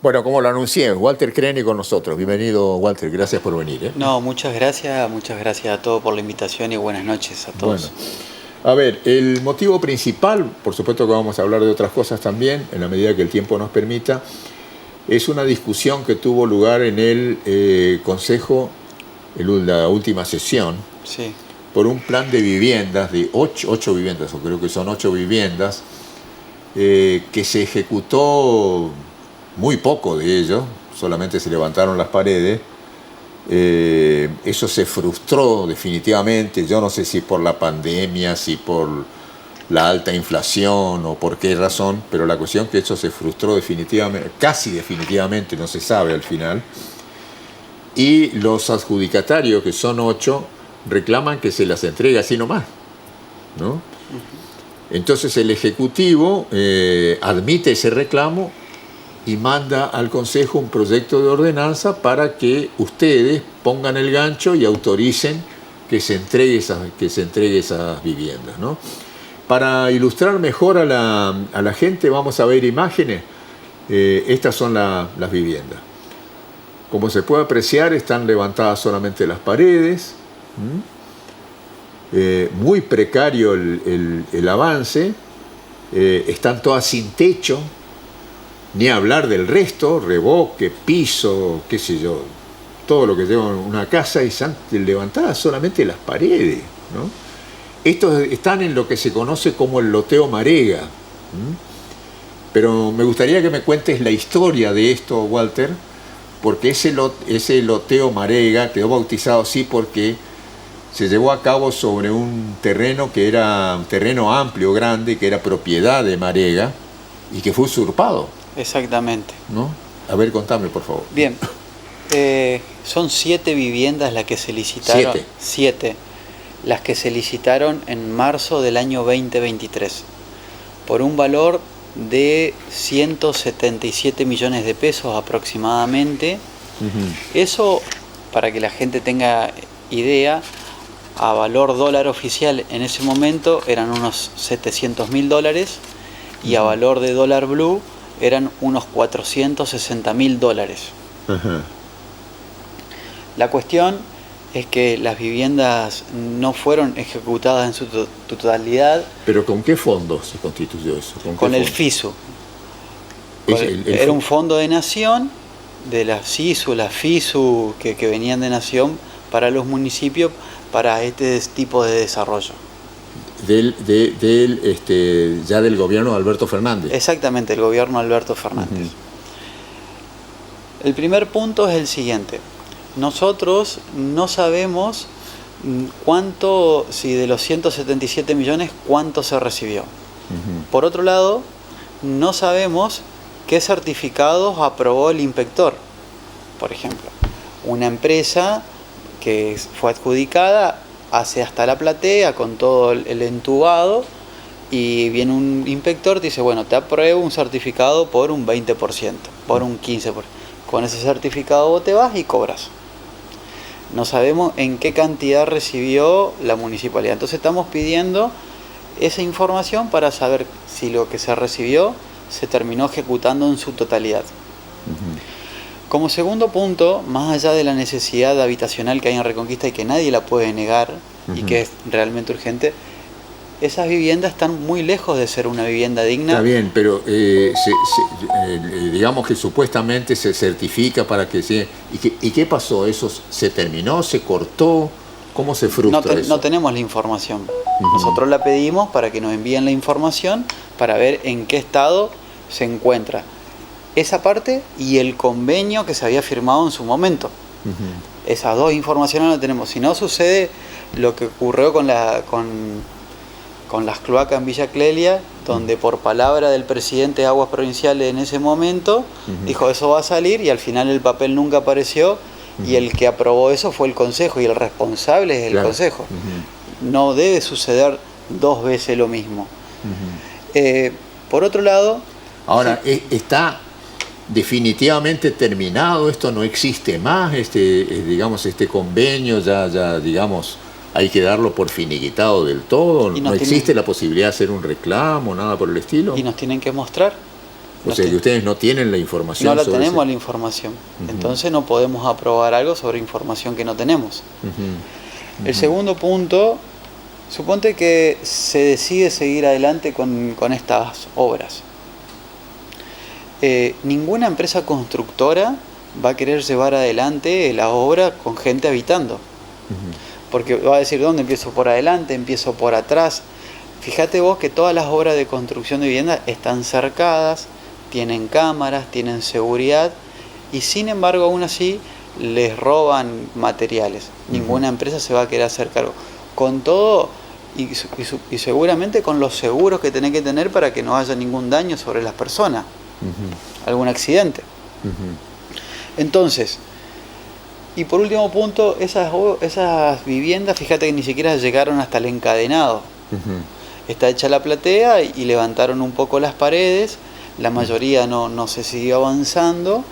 Bueno, como lo anuncié, Walter Creni con nosotros. Bienvenido, Walter, gracias por venir, ¿eh? No, muchas gracias a todos por la invitación y buenas noches a Bueno, todos. a ver, el motivo principal, por supuesto que vamos a hablar de otras cosas también, en la medida que el tiempo nos permita, es una discusión que tuvo lugar en el Consejo, la última sesión, Sí, por un plan de viviendas, de ocho viviendas, o creo que son 8 viviendas, que se ejecutó muy poco de ello, solamente se levantaron las paredes. Eso se frustró definitivamente, yo no sé si por la pandemia, si por la alta inflación o por qué razón, pero la cuestión es que eso se frustró definitivamente, casi definitivamente, no se sabe al final. Y los adjudicatarios, que son 8, reclaman que se las entregue así nomás, ¿no? Entonces el Ejecutivo admite ese reclamo y manda al Consejo un proyecto de ordenanza para que ustedes pongan el gancho y autoricen que se entregue esas viviendas, ¿no? Para ilustrar mejor a la gente, vamos a ver imágenes. Estas son las viviendas. Como se puede apreciar, están levantadas solamente las paredes. Muy precario el avance. Están todas sin techo. Ni hablar del resto, revoque, piso, qué sé yo, todo lo que lleva una casa, y están levantadas solamente las paredes, ¿no? Estos están en lo que se conoce como el loteo Marega. Pero me gustaría que me cuentes la historia de esto, Walter, porque ese loteo Marega quedó bautizado así porque se llevó a cabo sobre un terreno que era un terreno amplio, grande, que era propiedad de Marega y que fue usurpado. exactamente. ¿No? A ver, contame, por favor. Bien, son 7 viviendas las que se licitaron. 7 las que se licitaron en marzo del año 2023 por un valor de 177 millones de pesos aproximadamente. Eso, para que la gente tenga idea, a valor dólar oficial en ese momento eran unos $700.000 y a valor de dólar blue eran unos $460.000. La cuestión es que las viviendas no fueron ejecutadas en su totalidad. ¿Pero con qué fondo se constituyó eso? Con el FISU. Era un fondo de nación, de la CISU, la FISU, que venían de nación para los municipios, para este tipo de desarrollo. Ya del gobierno de Alberto Fernández. Exactamente, el gobierno de Alberto Fernández. El primer punto es el siguiente. Nosotros no sabemos cuánto, si de los 177 millones, cuánto se recibió. Por otro lado, no sabemos qué certificados aprobó el inspector. Por ejemplo, una empresa que fue adjudicada hace hasta la platea con todo el entubado y viene un inspector, te dice, bueno, te apruebo un certificado por un 20%, por un 15%. Con ese certificado vos te vas y cobras. No sabemos en qué cantidad recibió la municipalidad. Entonces estamos pidiendo esa información para saber si lo que se recibió se terminó ejecutando en su totalidad. Como segundo punto, más allá de la necesidad habitacional que hay en Reconquista y que nadie la puede negar y que es realmente urgente, esas viviendas están muy lejos de ser una vivienda digna. Está bien, pero digamos que supuestamente se certifica para que se... ¿Y qué pasó? ¿Eso se terminó? ¿Se cortó? ¿Cómo se frustra eso? No tenemos la información. Nosotros la pedimos para que nos envíen la información para ver en qué estado se encuentra esa parte y el convenio que se había firmado en su momento. Esas dos informaciones no las tenemos. Si no, sucede lo que ocurrió con las cloacas en Villa Clelia, donde por palabra del presidente de Aguas Provinciales en ese momento dijo eso va a salir y al final el papel nunca apareció y el que aprobó eso fue el Consejo y el responsable es el Consejo. No debe suceder 2 veces lo mismo. Por otro lado... Ahora, está definitivamente terminado, esto no existe más, digamos, este convenio ya digamos, hay que darlo por finiquitado del todo, no existe la posibilidad de hacer un reclamo, nada por el estilo. Y nos tienen que mostrar O sea que ustedes no tienen la información. No la tenemos la información. Entonces no podemos aprobar algo sobre información que no tenemos. El segundo punto, suponte que se decide seguir adelante con estas obras. Ninguna empresa constructora va a querer llevar adelante la obra con gente habitando. Porque va a decir, ¿dónde empiezo? ¿Por adelante? ¿Empiezo por atrás? Fíjate vos que todas las obras de construcción de vivienda están cercadas, tienen cámaras, tienen seguridad, y sin embargo aún así les roban materiales. Ninguna empresa se va a querer hacer cargo. Con todo, y seguramente con los seguros que tenés que tener para que no haya ningún daño sobre las personas, algún accidente. Entonces, y por último punto, esas viviendas, fíjate que ni siquiera llegaron hasta el encadenado. Está hecha la platea y levantaron un poco las paredes, la mayoría no se siguió avanzando.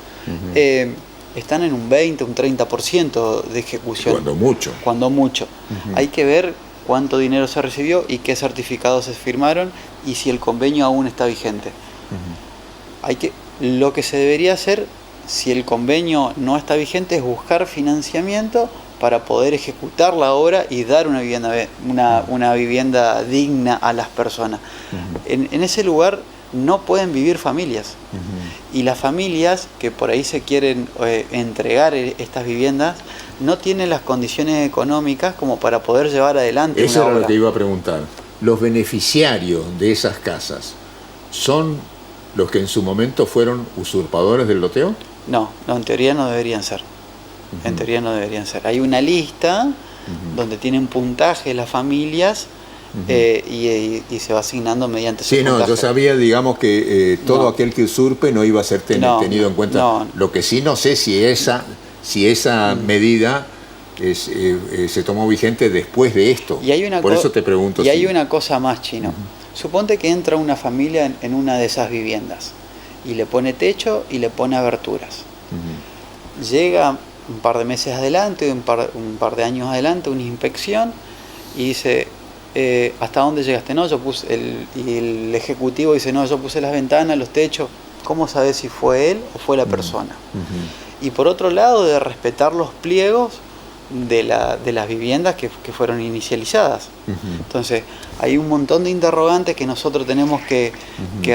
Están en un 20, un 30% de ejecución. Cuando mucho. Hay que ver cuánto dinero se recibió y qué certificados se firmaron y si el convenio aún está vigente. Lo que se debería hacer, si el convenio no está vigente, es buscar financiamiento para poder ejecutar la obra y dar una vivienda digna a las personas. En ese lugar no pueden vivir familias. Y las familias que por ahí se quieren entregar estas viviendas no tienen las condiciones económicas como para poder llevar adelante una obra. Eso era lo que iba a preguntar. ¿Los beneficiarios de esas casas son los que en su momento fueron usurpadores del loteo? No, en teoría no deberían ser. En teoría no deberían ser. Hay una lista donde tienen puntaje las familias y se va asignando mediante ese puntaje. Yo sabía, digamos, que todo aquel que usurpe no iba a ser tenido en cuenta. Lo que sí no sé si esa medida se tomó vigente después de esto. Por eso te pregunto. Y hay una cosa más, Chino. Suponte que entra una familia en una de esas viviendas y le pone techo y le pone aberturas. Llega un par de meses adelante, un par de años adelante, una inspección y dice, ¿hasta dónde llegaste? No, yo puse, y el ejecutivo dice, no, yo puse las ventanas, los techos. ¿Cómo sabes si fue él o fue la persona? Y por otro lado, de respetar los pliegos de las viviendas que fueron inicializadas. Entonces, hay un montón de interrogantes que nosotros tenemos que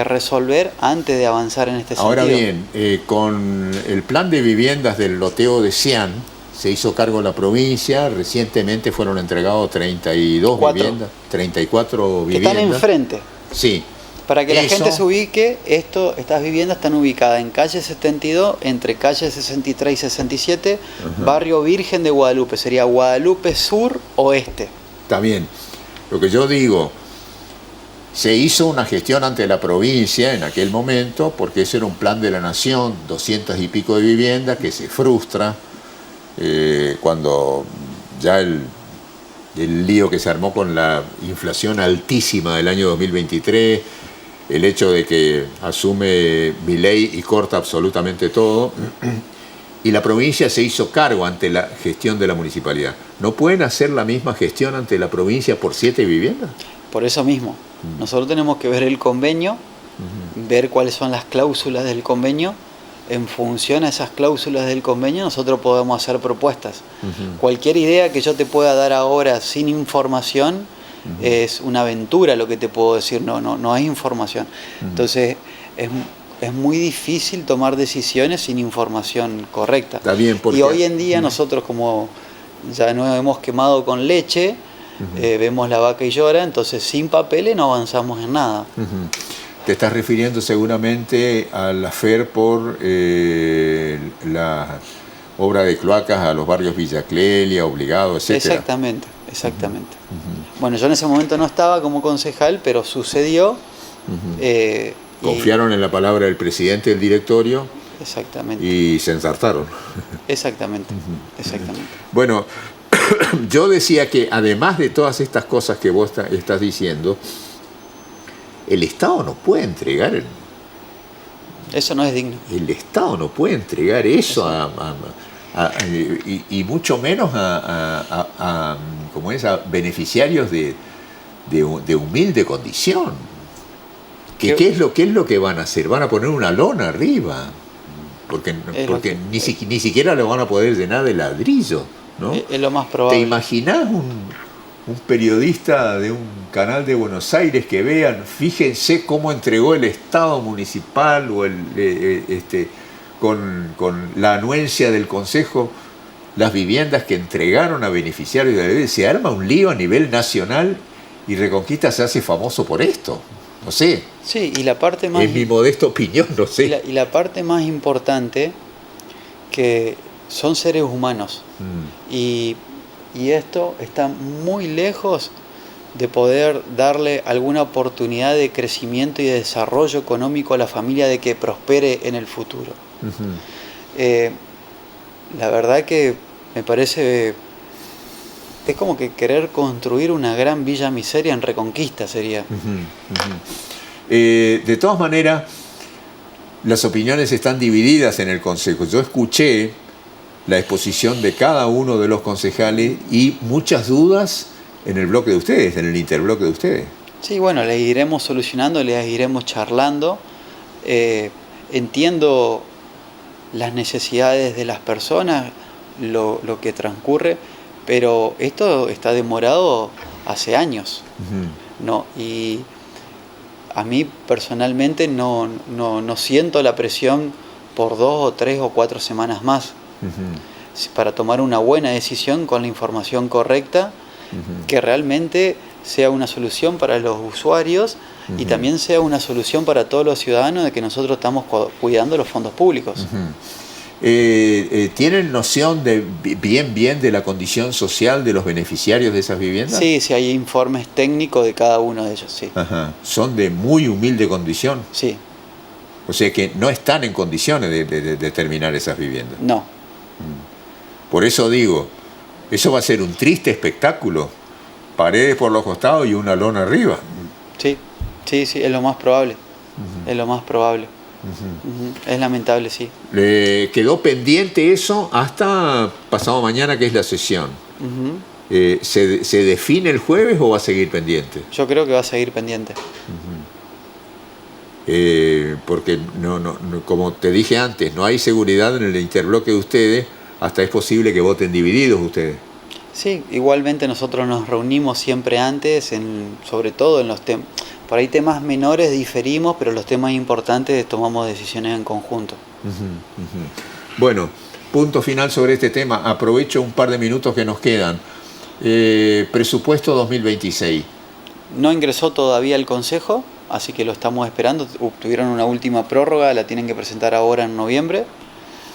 resolver antes de avanzar en este sentido. Ahora bien, con el plan de viviendas del loteo de Xi'an, se hizo cargo la provincia, recientemente fueron entregados 34 viviendas. Están enfrente. Sí. Para que la gente se ubique, estas viviendas están ubicadas en calle 72, entre calle 63 y 67, barrio Virgen de Guadalupe, sería Guadalupe Sur Oeste. Está bien. Lo que yo digo, se hizo una gestión ante la provincia en aquel momento, porque ese era un plan de la nación, 200 y pico de viviendas, que se frustra cuando ya el lío que se armó con la inflación altísima del año 2023, el hecho de que asume Milei y corta absolutamente todo, y la provincia se hizo cargo ante la gestión de la municipalidad. ¿No pueden hacer la misma gestión ante la provincia por 7 viviendas? Por eso mismo, nosotros tenemos que ver el convenio, ver cuáles son las cláusulas del convenio. En función a esas cláusulas del convenio nosotros podemos hacer propuestas. Cualquier idea que yo te pueda dar ahora sin información es una aventura, lo que te puedo decir, no hay información. Entonces es muy difícil tomar decisiones sin información correcta. Está bien, porque... Y hoy en día nosotros, como ya nos hemos quemado con leche, vemos la vaca y llora, entonces sin papeles no avanzamos en nada. Te estás refiriendo seguramente a la FER por la obra de cloacas a los barrios Villa Clelia, Obligado, etc. Exactamente. Bueno, yo en ese momento no estaba como concejal, pero sucedió. Confiaron en la palabra del presidente del directorio. Exactamente. Y se ensartaron. Exactamente. Bueno, yo decía que además de todas estas cosas que vos estás diciendo, el Estado no puede entregar... Eso no es digno. El Estado no puede entregar eso y mucho menos a beneficiarios de humilde condición. ¿Qué es lo que van a hacer? Van a poner una lona arriba, porque ni siquiera lo van a poder llenar de ladrillo, ¿no? Es lo más probable. ¿Te imaginás un periodista de un canal de Buenos Aires que vean, fíjense cómo entregó el Estado municipal o con la anuencia del Consejo las viviendas que entregaron a beneficiarios de la vivienda? Se arma un lío a nivel nacional y Reconquista se hace famoso por esto. No sé. Sí, y la parte más... Es mi modesta opinión, no sé. Y la parte más importante, que son seres humanos. Y esto está muy lejos de poder darle alguna oportunidad de crecimiento y de desarrollo económico a la familia, de que prospere en el futuro. La verdad que me parece... Es como que querer construir una gran Villa Miseria en Reconquista sería. De todas maneras, las opiniones están divididas en el Consejo. Yo escuché la exposición de cada uno de los concejales y muchas dudas en el bloque de ustedes, en el interbloque de ustedes. Sí, bueno, les iremos solucionando, les iremos charlando. Entiendo las necesidades de las personas, lo que transcurre, pero esto está demorado hace años. ¿No? Y a mí personalmente no siento la presión por 2 o 3 o 4 semanas más para tomar una buena decisión con la información correcta, que realmente sea una solución para los usuarios y también sea una solución para todos los ciudadanos, de que nosotros estamos cuidando los fondos públicos. ¿Tienen noción de bien de la condición social de los beneficiarios de esas viviendas? Sí, hay informes técnicos de cada uno de ellos, sí. ¿Son de muy humilde condición? Sí. O sea que no están en condiciones de terminar esas viviendas. No. Por eso digo, eso va a ser un triste espectáculo. Paredes por los costados y una lona arriba. Sí, es lo más probable. Es lo más probable. Es lamentable, sí. Quedó pendiente eso hasta pasado mañana, que es la sesión. ¿Se define el jueves o va a seguir pendiente? Yo creo que va a seguir pendiente. Porque como te dije antes, no hay seguridad en el interbloque de ustedes, hasta es posible que voten divididos ustedes. Sí, igualmente nosotros nos reunimos siempre antes, sobre todo en los temas. Por ahí temas menores diferimos, pero los temas importantes tomamos decisiones en conjunto. Bueno, punto final sobre este tema. Aprovecho un par de minutos que nos quedan. Presupuesto 2026. No ingresó todavía el Consejo, así que lo estamos esperando. Tuvieron una última prórroga, la tienen que presentar ahora en noviembre,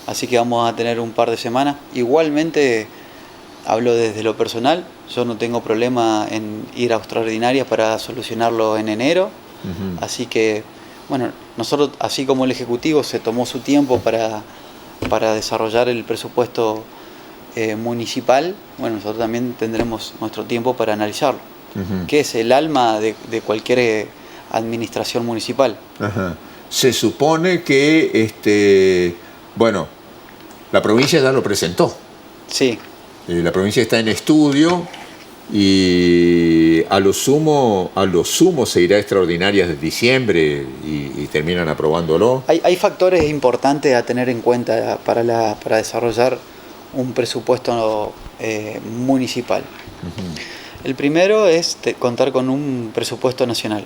así que vamos a tener un par de semanas. Igualmente, hablo desde lo personal, yo no tengo problema en ir a extraordinarias para solucionarlo en enero, así que, bueno, nosotros, así como el Ejecutivo se tomó su tiempo para desarrollar el presupuesto municipal, bueno, nosotros también tendremos nuestro tiempo para analizarlo, que es el alma de cualquier administración municipal. Se supone que, bueno, la provincia ya lo presentó. Sí. La provincia está en estudio y a lo sumo se irá a extraordinarias de diciembre y terminan aprobándolo. Hay factores importantes a tener en cuenta para desarrollar un presupuesto municipal. El primero es contar con un presupuesto nacional,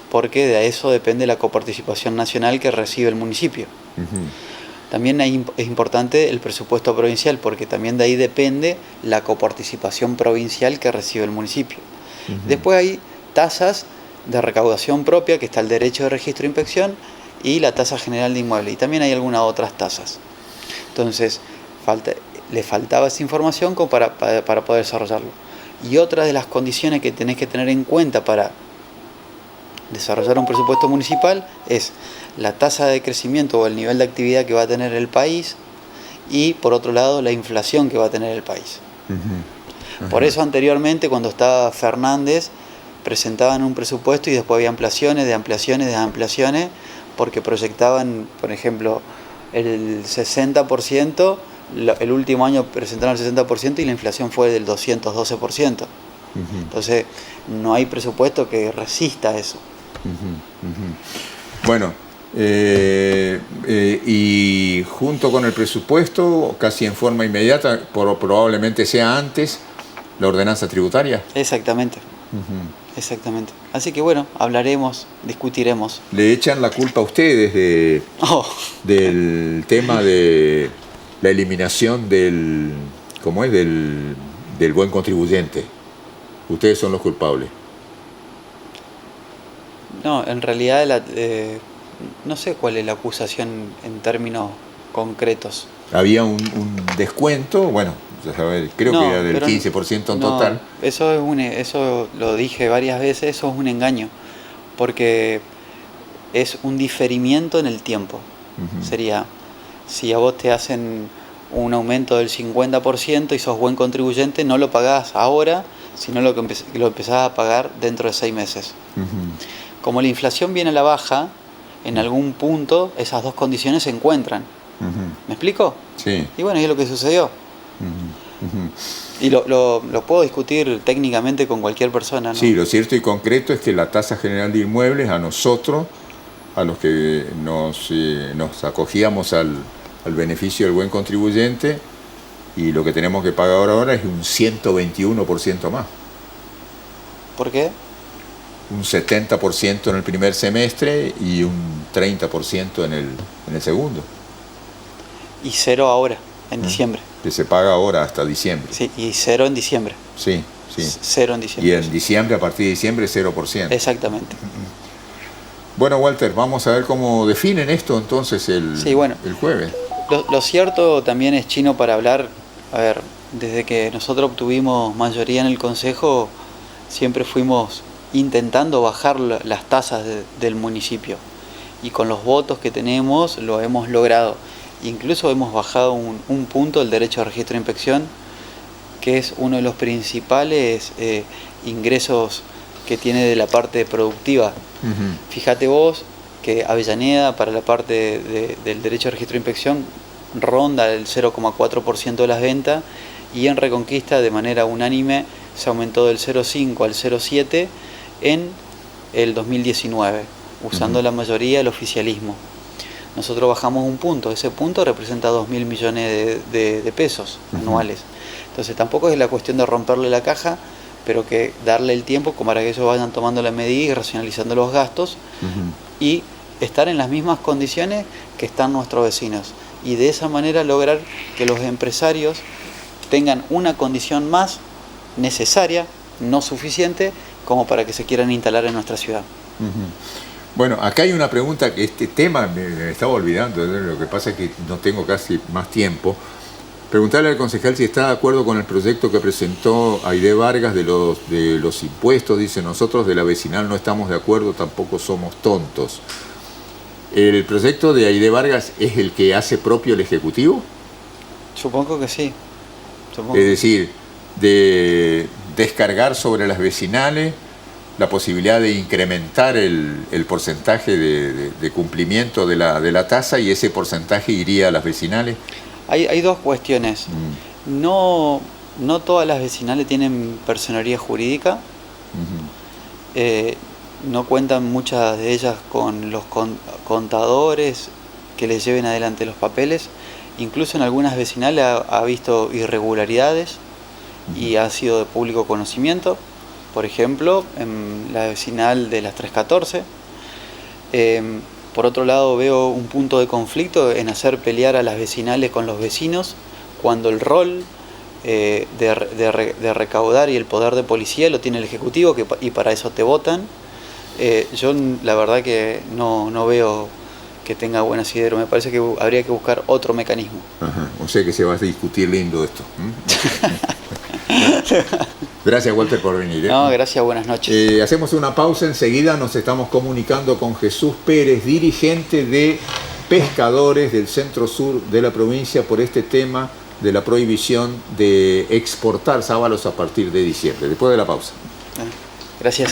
porque de eso depende la coparticipación nacional que recibe el municipio. También es importante el presupuesto provincial, porque también de ahí depende la coparticipación provincial que recibe el municipio. Después hay tasas de recaudación propia, que está el derecho de registro e inspección, y la tasa general de inmuebles. Y también hay algunas otras tasas. Entonces, le faltaba esa información para poder desarrollarlo. Y otra de las condiciones que tenés que tener en cuenta para desarrollar un presupuesto municipal es la tasa de crecimiento o el nivel de actividad que va a tener el país, y por otro lado la inflación que va a tener el país. Por eso anteriormente, cuando estaba Fernández, presentaban un presupuesto y después había ampliaciones, porque proyectaban, por ejemplo, el 60%, el último año presentaron el 60% y la inflación fue del 212%. Entonces no hay presupuesto que resista eso. Bueno, y junto con el presupuesto, casi en forma inmediata, probablemente sea antes, la ordenanza tributaria. Exactamente. Exactamente. Así que bueno, hablaremos, discutiremos. Le echan la culpa a ustedes del tema de la eliminación del, ¿cómo es? Del buen contribuyente. Ustedes son los culpables. No, en realidad no sé cuál es la acusación en términos concretos. Había un descuento, bueno, creo que era del 15% en total. Eso lo dije varias veces, eso es un engaño, porque es un diferimiento en el tiempo. Sería, si a vos te hacen un aumento del 50% y sos buen contribuyente, no lo pagás ahora, sino lo empezás a pagar dentro de 6 meses. Como la inflación viene a la baja, en algún punto esas dos condiciones se encuentran. ¿Me explico? Sí. Y bueno, es lo que sucedió. Y lo puedo discutir técnicamente con cualquier persona, ¿no? Sí, lo cierto y concreto es que la tasa general de inmuebles, a nosotros, a los que nos acogíamos al beneficio del buen contribuyente, y lo que tenemos que pagar ahora es un 121% más. ¿Por qué? Un 70% en el primer semestre y un 30% en el segundo. Y 0 ahora, en diciembre. Que se paga ahora hasta diciembre. Sí, y 0 en diciembre. Sí. 0 en diciembre. Y en diciembre, a partir de diciembre, 0%. Exactamente. Bueno, Walter, vamos a ver cómo definen esto entonces el jueves. Lo cierto también es, Chino, para hablar, a ver, desde que nosotros obtuvimos mayoría en el Consejo, siempre fuimos intentando bajar las tasas del municipio. Y con los votos que tenemos lo hemos logrado. Incluso hemos bajado un punto el derecho a registro de inspección, que es uno de los principales ingresos que tiene de la parte productiva. Fíjate vos que Avellaneda, para la parte del derecho a registro de inspección, ronda el 0,4% de las ventas, y en Reconquista, de manera unánime, se aumentó del 0,5 al 0,7 en el 2019, usando la mayoría del oficialismo. Nosotros bajamos un punto, ese punto representa 2.000 millones de pesos anuales. Entonces tampoco es la cuestión de romperle la caja, pero que darle el tiempo como para que ellos vayan tomando la medida y racionalizando los gastos y estar en las mismas condiciones que están nuestros vecinos. Y de esa manera lograr que los empresarios tengan una condición más necesaria, no suficiente, como para que se quieran instalar en nuestra ciudad. Bueno, acá hay una pregunta que este tema me estaba olvidando, lo que pasa es que no tengo casi más tiempo. Preguntarle al concejal si está de acuerdo con el proyecto que presentó Aide Vargas de los impuestos. Dice, nosotros de la vecinal no estamos de acuerdo, tampoco somos tontos. ¿El proyecto de Aide Vargas es el que hace propio el Ejecutivo? Supongo que sí. Es decir, de descargar sobre las vecinales la posibilidad de incrementar el porcentaje de cumplimiento de la tasa, y ese porcentaje iría a las vecinales. Hay dos cuestiones. No todas las vecinales tienen personería jurídica. No cuentan muchas de ellas con los contadores que les lleven adelante los papeles. Incluso en algunas vecinales ha visto irregularidades y ha sido de público conocimiento. Por ejemplo, en la vecinal de las 314. Por otro lado, veo un punto de conflicto en hacer pelear a las vecinales con los vecinos, cuando el rol de recaudar y el poder de policía lo tiene el Ejecutivo, y para eso te votan. Yo la verdad que no veo que tenga buen asidero. Me parece que habría que buscar otro mecanismo. O sea que se va a discutir lindo esto. Gracias, Walter, por venir. No, gracias, buenas noches. Hacemos una pausa, enseguida nos estamos comunicando con Jesús Pérez, dirigente de pescadores del centro sur de la provincia, por este tema de la prohibición de exportar sábalos a partir de diciembre. Después de la pausa. Gracias.